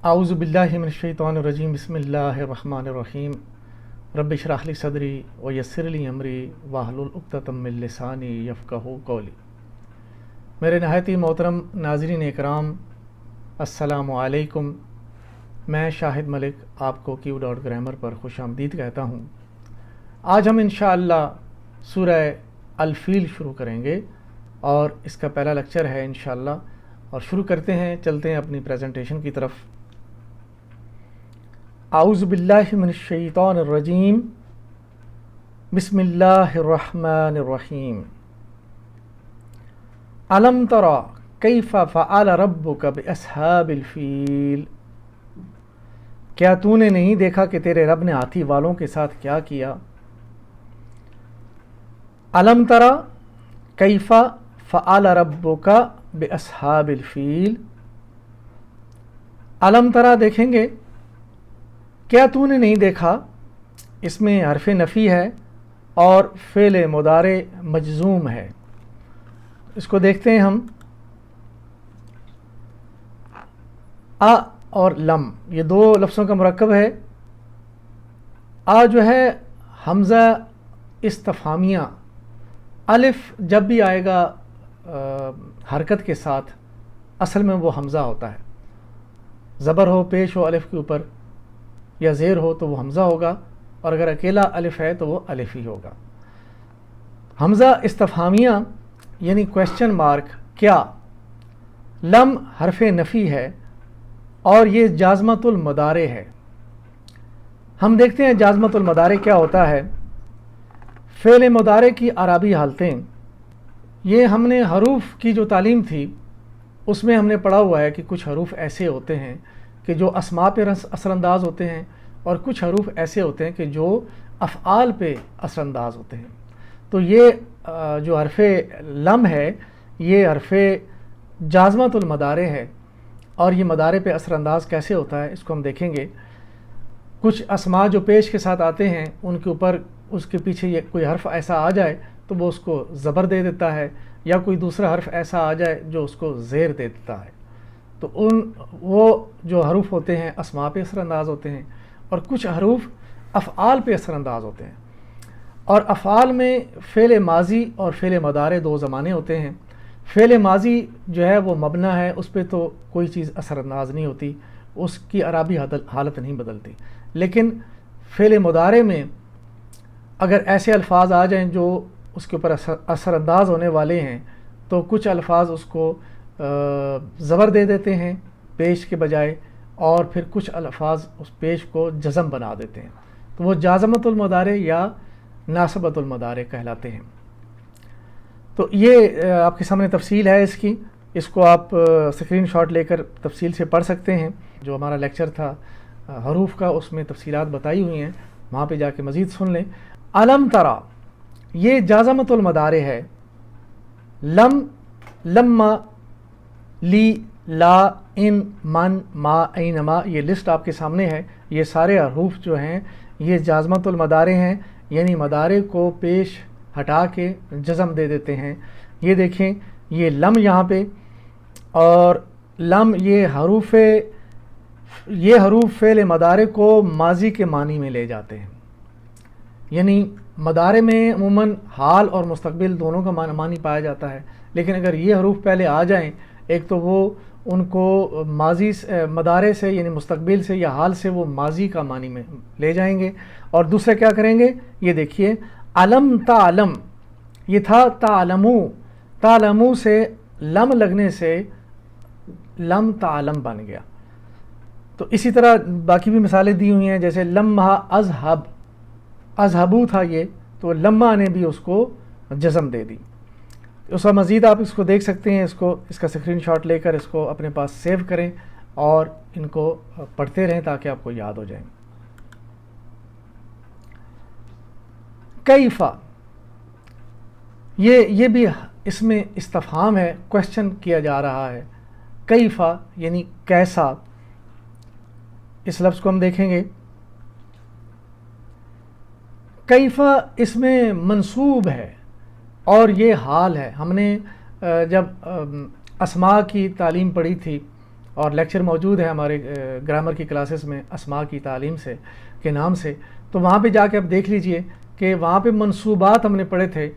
اعوذ باللہ من الشیطان الرجیم بسم اللہ الرحمن الرحیم رب اشرح لی صدری ویسر لی امری واحلل عقدۃ من لسانی یفقہوا قولی۔ میرے نہایت ہی محترم ناظرین اکرام، السلام علیکم۔ میں شاہد ملک آپ کو کیو ڈاٹ گرامر پر خوش آمدید کہتا ہوں۔ آج ہم انشاءاللہ سورہ الفیل شروع کریں گے اور اس کا پہلا لیکچر ہے انشاءاللہ، اور شروع کرتے ہیں، چلتے ہیں اپنی پریزنٹیشن کی طرف۔ اعوذ باللہ من الشیطان الرجیم بسم اللہ الرحمن الرحیم۔ الم تر کیف فعل ربک باصحاب الفیل، کیا تو نے نہیں دیکھا کہ تیرے رب نے ہاتھی والوں کے ساتھ کیا کیا؟ الم تر کیف فعل ربک باصحاب الفیل، الم ترا دیکھیں گے، کیا تو نے نہیں دیکھا، اس میں حرف نفی ہے اور فعل مضارع مجزوم ہے۔ اس کو دیکھتے ہیں ہم۔ آ اور لم یہ دو لفظوں کا مرکب ہے۔ آ جو ہے حمزہ استفہامیہ، الف جب بھی آئے گا حرکت کے ساتھ اصل میں وہ حمزہ ہوتا ہے، زبر ہو پیش ہو الف کے اوپر یا زیر ہو تو وہ حمزہ ہوگا، اور اگر اکیلا الف ہے تو وہ الف ہی ہوگا۔ حمزہ استفہامیہ یعنی کویسچن مارک کیا، لم حرف نفی ہے اور یہ جازمۃ المضارع ہے۔ ہم دیکھتے ہیں جازمۃ المضارع کیا ہوتا ہے۔ فعل مضارع کی اعرابی حالتیں، یہ ہم نے حروف کی جو تعلیم تھی اس میں ہم نے پڑھا ہوا ہے کہ کچھ حروف ایسے ہوتے ہیں کہ جو اسماء پہ اثر انداز ہوتے ہیں، اور کچھ حروف ایسے ہوتے ہیں کہ جو افعال پہ اثر انداز ہوتے ہیں۔ تو یہ جو حرف لم ہے یہ حرف جازمۃ المضارع ہے، اور یہ مضارع پہ اثر انداز کیسے ہوتا ہے اس کو ہم دیکھیں گے۔ کچھ اسماء جو پیش کے ساتھ آتے ہیں ان کے اوپر اس کے پیچھے یہ کوئی حرف ایسا آ جائے تو وہ اس کو زبر دے دیتا ہے، یا کوئی دوسرا حرف ایسا آ جائے جو اس کو زیر دے دیتا ہے۔ تو وہ جو حروف ہوتے ہیں اسماء پہ اثر انداز ہوتے ہیں، اور کچھ حروف افعال پہ اثر انداز ہوتے ہیں۔ اور افعال میں فعل ماضی اور فعل مضارع دو زمانے ہوتے ہیں۔ فعل ماضی جو ہے وہ مبنا ہے، اس پہ تو کوئی چیز اثر انداز نہیں ہوتی، اس کی اعرابی حالت نہیں بدلتی۔ لیکن فعل مضارع میں اگر ایسے الفاظ آ جائیں جو اس کے اوپر اثر انداز ہونے والے ہیں تو کچھ الفاظ اس کو زبر دے دیتے ہیں پیش کے بجائے، اور پھر کچھ الفاظ اس پیش کو جزم بنا دیتے ہیں، تو وہ جازمۃ المضارع یا ناصبۃ المضارع کہلاتے ہیں۔ تو یہ آپ کے سامنے تفصیل ہے اس کو آپ اسکرین شاٹ لے کر تفصیل سے پڑھ سکتے ہیں۔ جو ہمارا لیکچر تھا حروف کا اس میں تفصیلات بتائی ہوئی ہیں، وہاں پہ جا کے مزید سن لیں۔ الم ترا یہ جازمۃ المضارع ہے۔ لم، لما، لی، لا، ان، من، ما، اینما، یہ لسٹ آپ کے سامنے ہے۔ یہ سارے حروف جو ہیں یہ جازمۃ المضارع ہیں، یعنی مضارع کو پیش ہٹا کے جزم دے دیتے ہیں۔ یہ دیکھیں، یہ لم یہاں پہ، اور لم یہ حروف فعل مضارع کو ماضی کے معنی میں لے جاتے ہیں۔ یعنی مضارع میں عموماً حال اور مستقبل دونوں کا معنی پایا جاتا ہے، لیکن اگر یہ حروف پہلے آ جائیں، ایک تو وہ ان کو ماضی مضارع سے یعنی مستقبل سے یا حال سے وہ ماضی کا معنی میں لے جائیں گے، اور دوسرے کیا کریں گے، یہ دیکھیے علم تعلم، یہ تھا تعلمو، تعلمو سے لم لگنے سے لم تعلم بن گیا۔ تو اسی طرح باقی بھی مثالیں دی ہوئی ہیں، جیسے لمحہ اذہب، اذہبو تھا یہ، تو لمحہ نے بھی اس کو جزم دے دی۔ اس کا مزید آپ اس کو دیکھ سکتے ہیں، اس کا اسکرین شاٹ لے کر اس کو اپنے پاس سیو کریں اور ان کو پڑھتے رہیں تاکہ آپ کو یاد ہو جائیں۔ کیفا، یہ بھی اس میں استفہام ہے، کویسچن کیا جا رہا ہے۔ کیفا یعنی کیسا، اس لفظ کو ہم دیکھیں گے۔ کیفا اس میں منصوب ہے اور یہ حال ہے۔ ہم نے جب اسماء کی تعلیم پڑھی تھی اور لیکچر موجود ہے ہمارے گرامر کی کلاسز میں اسماء کی تعلیم سے کے نام سے، تو وہاں پہ جا کے اب دیکھ لیجئے کہ وہاں پہ منصوبات ہم نے پڑھے تھے،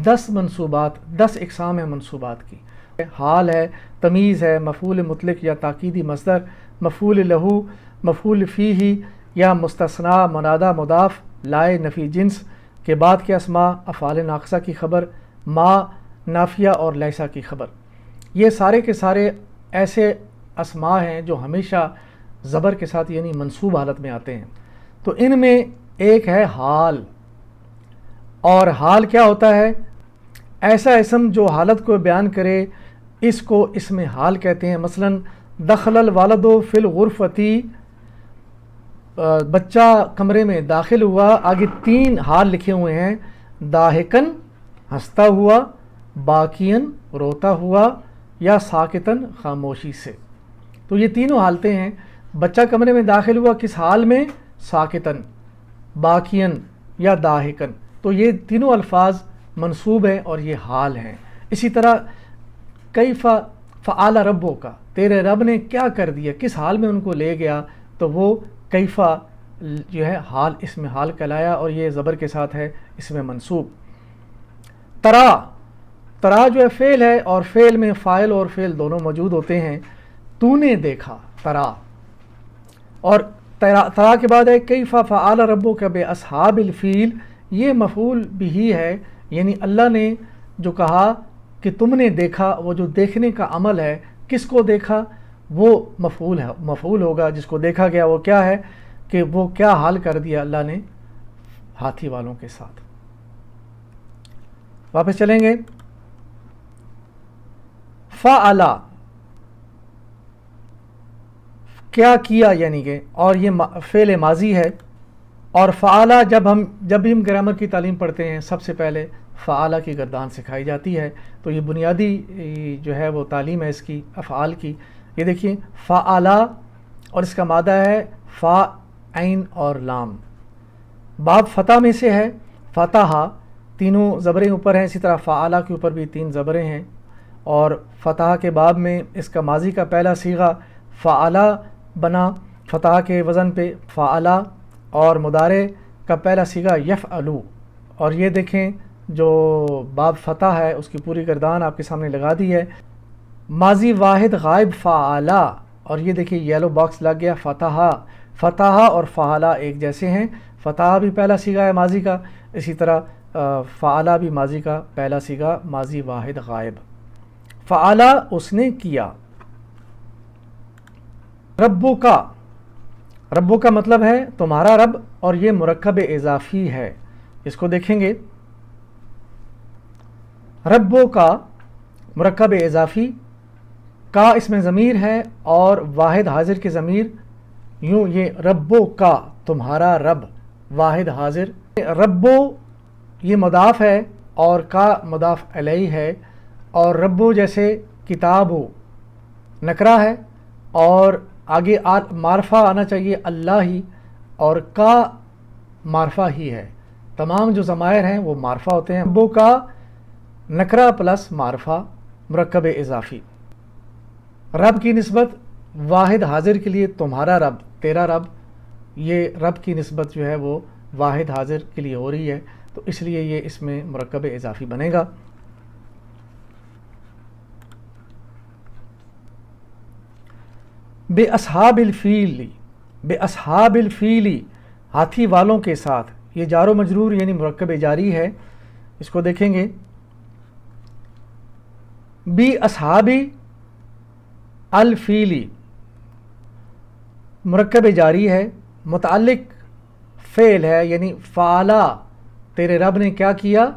10 منصوبات، 10 اقسام ہیں منصوبات کی. حال ہے، تمیز ہے، مفعول مطلق یا تاکیدی مصدر، مفعول لہو، مفعول فیہ یا مستثنیٰ منادہ مضاف، لائے نفی جنس کے بعد کے اسماء، افعال ناقصہ کی خبر، ما نافیہ اور لیسا کی خبر. یہ سارے کے سارے ایسے اسماء ہیں جو ہمیشہ زبر کے ساتھ یعنی منصوب حالت میں آتے ہیں. تو ان میں ایک ہے حال. اور حال کیا ہوتا ہے؟ ایسا اسم جو حالت کو بیان کرے اس کو اسم حال کہتے ہیں. مثلا دخل الوالد فی الغرفتی، بچہ کمرے میں داخل ہوا، آگے 3 حال لکھے ہوئے ہیں، داہکن ہنستا ہوا، باکین روتا ہوا، یا ساکتن خاموشی سے. تو یہ تینوں حالتیں ہیں. بچہ کمرے میں داخل ہوا کس حال میں؟ ساکتن، باکین یا داہکن. تو یہ تینوں الفاظ منصوب ہیں اور یہ حال ہیں. اسی طرح کیف فعل ربک، تیرے رب نے کیا کر دیا، کس حال میں ان کو لے گیا، تو وہ کیفا جو ہے حال اس میں حال کہلایا اور یہ زبر کے ساتھ ہے اس میں منصوب. ترا جو ہے فعل ہے اور فعل میں فاعل اور فعل دونوں موجود ہوتے ہیں. تو نے دیکھا، ترا. اور ترا کے بعد ہے کیفا فعل ربک باصحاب الفیل، یہ مفعول بھی ہے، یعنی اللہ نے جو کہا کہ تم نے دیکھا، وہ جو دیکھنے کا عمل ہے، کس کو دیکھا، وہ مفعول ہوگا. جس کو دیکھا گیا وہ کیا ہے کہ وہ کیا حال کر دیا اللہ نے ہاتھی والوں کے ساتھ. واپس چلیں گے. فعلا کیا کیا یعنی کہ، اور یہ فعل ماضی ہے. اور فعلا جب بھی ہم گرامر کی تعلیم پڑھتے ہیں سب سے پہلے فعلا کی گردان سکھائی جاتی ہے. تو یہ بنیادی جو ہے وہ تعلیم ہے اس کی افعال کی. یہ دیکھیے فعلا اور اس کا مادہ ہے فا، عین اور لام. باب فتح میں سے ہے، فتح، تینوں زبریں اوپر ہیں. اسی طرح فعلا کے اوپر بھی 3 زبریں ہیں. اور فتح کے باب میں اس کا ماضی کا پہلا صیغہ فعلا بنا فتح کے وزن پہ فعلا، اور مضارع کا پہلا صیغہ یفعلو. اور یہ دیکھیں جو باب فتح ہے اس کی پوری گردان آپ کے سامنے لگا دی ہے. ماضی واحد غائب فعلا، اور یہ دیکھیں یلو باکس لگ گیا فتح. فتح اور فعلا ایک جیسے ہیں. فتح بھی پہلا صیغہ ہے ماضی کا، اسی طرح فعلا بھی ماضی کا پہلا صیغہ، ماضی واحد غائب. فعلا اس نے کیا. ربو کا مطلب ہے تمہارا رب، اور یہ مرکب اضافی ہے. اس کو دیکھیں گے. ربو کا مرکب اضافی، کا اس میں ضمیر ہے اور واحد حاضر کی ضمیر، یوں یہ ربو کا تمہارا رب، واحد حاضر. ربو یہ مضاف ہے اور کا مضاف الیہ ہے. اور ربو جیسے کتاب ہو نکرہ ہے اور آگے معرفہ آنا چاہیے اللہ ہی، اور کا معرفہ ہی ہے. تمام جو ضمائر ہیں وہ معرفہ ہوتے ہیں. ربو کا نکرہ پلس معرفہ مرکب اضافی. رب کی نسبت واحد حاضر کے لیے تمہارا رب، تیرا رب، یہ رب کی نسبت جو ہے وہ واحد حاضر کے لیے ہو رہی ہے، تو اس لیے یہ اس میں مرکب اضافی بنے گا. بے اصحاب الفیلی ہاتھی والوں کے ساتھ، یہ جار و مجرور یعنی مرکب جاری ہے. اس کو دیکھیں گے. بی اصحابی الفیلی مرکب جاری ہے، متعلق فعل ہے یعنی فعلا، تیرے رب نے کیا کیا،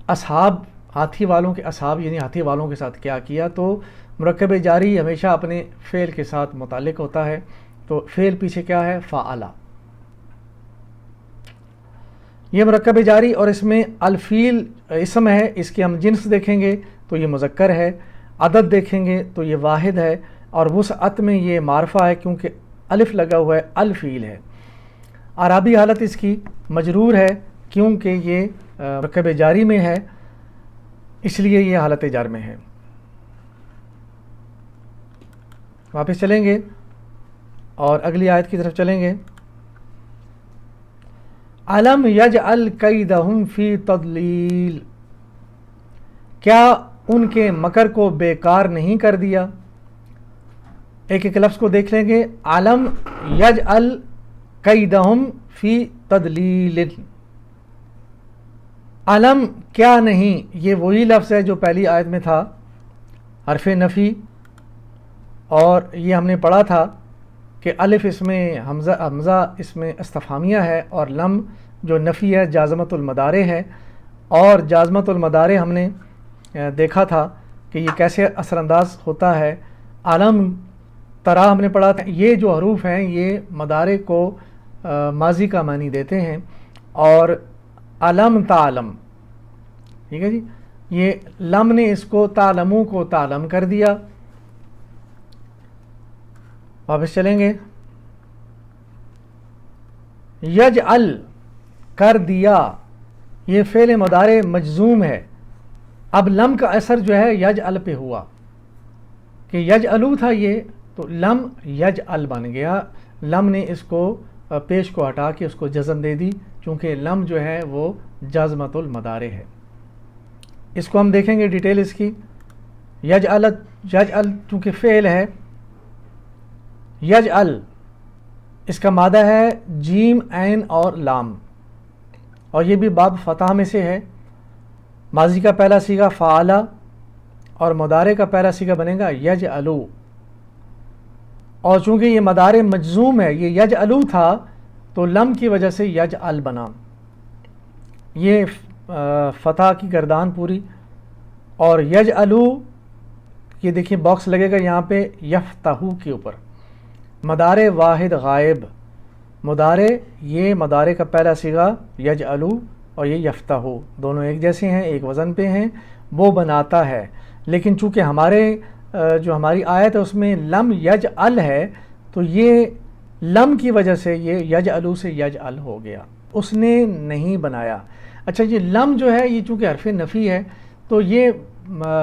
اصحاب ہاتھی والوں کے، اصحاب یعنی ہاتھی والوں کے ساتھ کیا کیا. تو مرکب جاری ہمیشہ اپنے فعل کے ساتھ متعلق ہوتا ہے. تو فعل پیچھے کیا ہے، فعلا. یہ مرکب جاری، اور اس میں الفیل اسم ہے، اس کی ہم جنس دیکھیں گے تو یہ مذکر ہے. عدد دیکھیں گے تو یہ واحد ہے. اور وسعت میں یہ معرفہ ہے کیونکہ الف لگا ہوا ہے، الفیل ہے. اعرابی حالت اس کی مجرور ہے کیونکہ یہ مرکب جاری میں ہے، اس لیے یہ حالت جر میں ہے. واپس چلیں گے اور اگلی آیت کی طرف چلیں گے. الم یجعل کیدہم فی تضلیل، کیا ان کے مکر کو بیکار نہیں کر دیا. ایک ایک لفظ کو دیکھ لیں گے. الم یجعل کیدہم فی تضلیل، الم کیا نہیں، یہ وہی لفظ ہے جو پہلی آیت میں تھا، حرف نفی. اور یہ ہم نے پڑھا تھا کہ الف اس میں حمزہ اس میں استفہامیہ ہے، اور لم جو نفی ہے جازمۃ المدارے ہے. اور جازمۃ المدارے ہم نے دیکھا تھا کہ یہ کیسے اثر انداز ہوتا ہے. علم ترا ہم نے پڑھا تھا، یہ جو حروف ہیں یہ مدارے کو ماضی کا معنی دیتے ہیں. اور علم تعلم، ٹھیک ہے جی، یہ لم نے اس کو تعلمو کو تعلم کر دیا. واپس چلیں گے. یجعل کر دیا، یہ فعل مضارع مجزوم ہے. اب لم کا اثر جو ہے یجعل پہ ہوا کہ یجعلو تھا یہ، تو لم یجعل بن گیا. لم نے اس کو پیش کو ہٹا کے اس کو جزم دے دی، چونکہ لم جو ہے وہ جازمۃ المدارع ہے. اس کو ہم دیکھیں گے ڈیٹیل اس کی. یجعل چونکہ فعل ہے، یجعل اس کا مادہ ہے جیم عین اور لام، اور یہ بھی باب فتح میں سے ہے. ماضی کا پہلا صیغہ فعلا اور مضارع کا پہلا صیغہ بنے گا یجعلو. اور چونکہ یہ مضارع مجزوم ہے، یہ یجعلو تھا تو لم کی وجہ سے یجعل بنا. یہ فتح کی گردان پوری. اور یجعلو، یہ دیکھیں باکس لگے گا یہاں پہ یفتحو کے اوپر. مضارع واحد غائب، مضارع یہ مضارع کا پہلا صیغہ یجعلو اور یہ یفتحو، دونوں ایک جیسے ہیں، ایک وزن پہ ہیں، وہ بناتا ہے. لیکن چونکہ ہماری آیت ہے اس میں لم یجعل ہے، تو یہ لم کی وجہ سے یہ یجعلو سے یجعل ہو گیا، اس نے نہیں بنایا. اچھا یہ لم جو ہے یہ چونکہ حرف نفی ہے تو یہ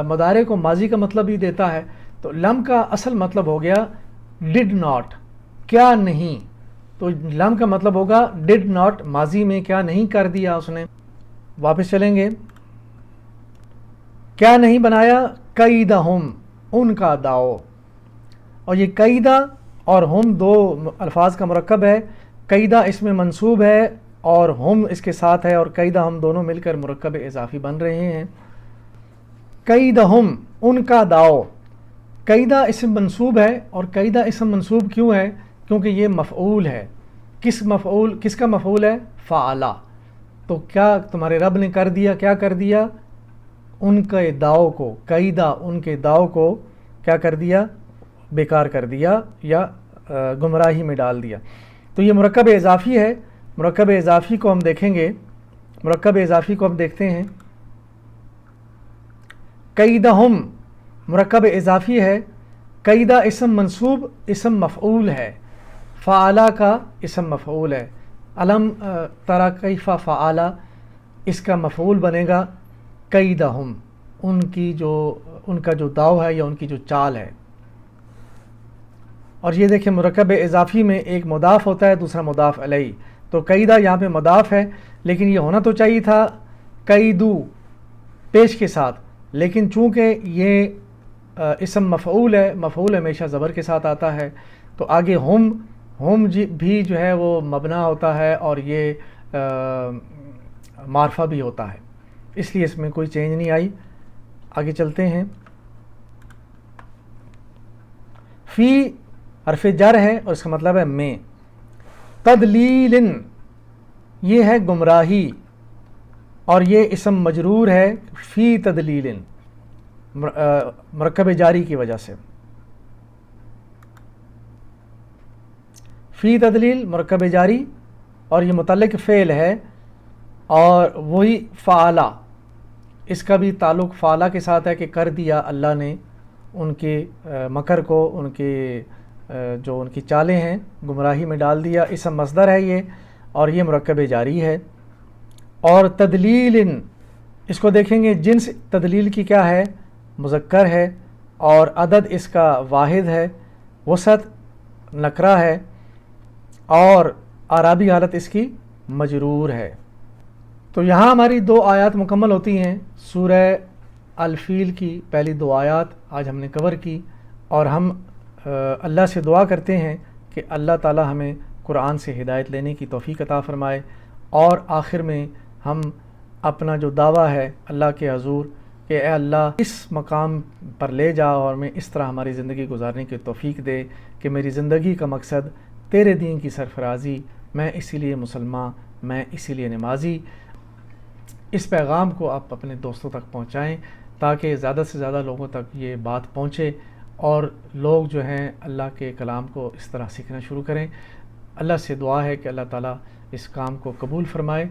مضارع کو ماضی کا مطلب ہی دیتا ہے. تو لم کا اصل مطلب ہو گیا ڈڈ ناٹ، کیا نہیں. تو لم کا مطلب ہوگا ڈڈ ناٹ، ماضی میں کیا نہیں کر دیا اس نے. واپس چلیں گے. کیا نہیں بنایا، کیدہم ان کا داؤ. اور یہ قیدہ اور ہم دو الفاظ کا مرکب ہے. قیدہ اس میں منصوب ہے اور ہم اس کے ساتھ ہے، اور قیدہ ہم دونوں مل کر مرکب اضافی بن رہے ہیں. قیدہم ان کا داؤ. قیدہ اسم منصوب ہے، اور قیدہ اسم منصوب کیوں ہے؟ کیونکہ یہ مفعول ہے. کس کا مفعول ہے؟ فعلا. تو کیا تمہارے رب نے کر دیا، کیا کر دیا؟ ان کے داؤ کو، قیدہ ان کے داؤ کو کیا کر دیا؟ بیکار کر دیا یا گمراہی میں ڈال دیا. تو یہ مرکب اضافی ہے. مرکب اضافی کو ہم دیکھیں گے. مرکب اضافی کو ہم دیکھتے ہیں. قیدہم مرکب اضافی ہے. قیدہ اسم منصوب، اسم مفعول ہے. فعلا کا اسم مفعول ہے. علم ترا کیف فعلا، اس کا مفعول بنے گا قیدہم، ان کا جو داؤ ہے یا ان کی جو چال ہے. اور یہ دیکھیں مرکب اضافی میں ایک مضاف ہوتا ہے، دوسرا مضاف علیہ. تو قیدہ یہاں پہ مضاف ہے، لیکن یہ ہونا تو چاہیے تھا قیدو پیش کے ساتھ. لیکن چونکہ یہ اسم مفعول ہے، مفعول ہمیشہ زبر کے ساتھ آتا ہے، تو آگے ہم بھی جو ہے وہ مبنا ہوتا ہے، اور یہ معرفہ بھی ہوتا ہے، اس لیے اس میں کوئی چینج نہیں آئی. آگے چلتے ہیں. فی حرف جر ہے اور اس کا مطلب ہے میں. تدلیل یہ ہے گمراہی، اور یہ اسم مجرور ہے فی تدلیل، مرکب جاری کی وجہ سے. فی تدلیل مرکب جاری، اور یہ متعلق فعل ہے، اور وہی فعلا، اس کا بھی تعلق فعلا کے ساتھ ہے کہ کر دیا اللہ نے ان کے مکر کو، ان کی چالیں ہیں گمراہی میں ڈال دیا. اسم مصدر ہے یہ، اور یہ مرکب جاری ہے. اور تدلیل اس کو دیکھیں گے، جنس تدلیل کی کیا ہے؟ مذکر ہے، اور عدد اس کا واحد ہے. وسعت نکرہ ہے اور اعرابی حالت اس کی مجرور ہے۔ تو یہاں ہماری 2 آیات مکمل ہوتی ہیں۔ سورہ الفیل کی پہلی 2 آیات آج ہم نے کور کی، اور ہم اللہ سے دعا کرتے ہیں کہ اللہ تعالی ہمیں قرآن سے ہدایت لینے کی توفیق عطا فرمائے، اور آخر میں ہم اپنا جو دعویٰ ہے اللہ کے حضور کہ اے اللہ اس مقام پر لے جا اور میں اس طرح ہماری زندگی گزارنے کی توفیق دے کہ میری زندگی کا مقصد تیرے دین کی سرفرازی، میں اسی لیے مسلمان، میں اسی لیے نمازی۔ اس پیغام کو آپ اپنے دوستوں تک پہنچائیں تاکہ زیادہ سے زیادہ لوگوں تک یہ بات پہنچے اور لوگ جو ہیں اللہ کے کلام کو اس طرح سیکھنا شروع کریں۔ اللہ سے دعا ہے کہ اللہ تعالیٰ اس کام کو قبول فرمائے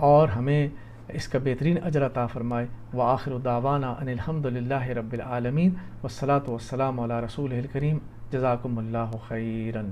اور ہمیں اس کا بہترین اجر عطا فرمائے۔ وآخر دعوانا ان الحمد للہ رب العالمین والصلاۃ والسلام علی رسولہ الکریم۔ جزاکم اللہ خیراً۔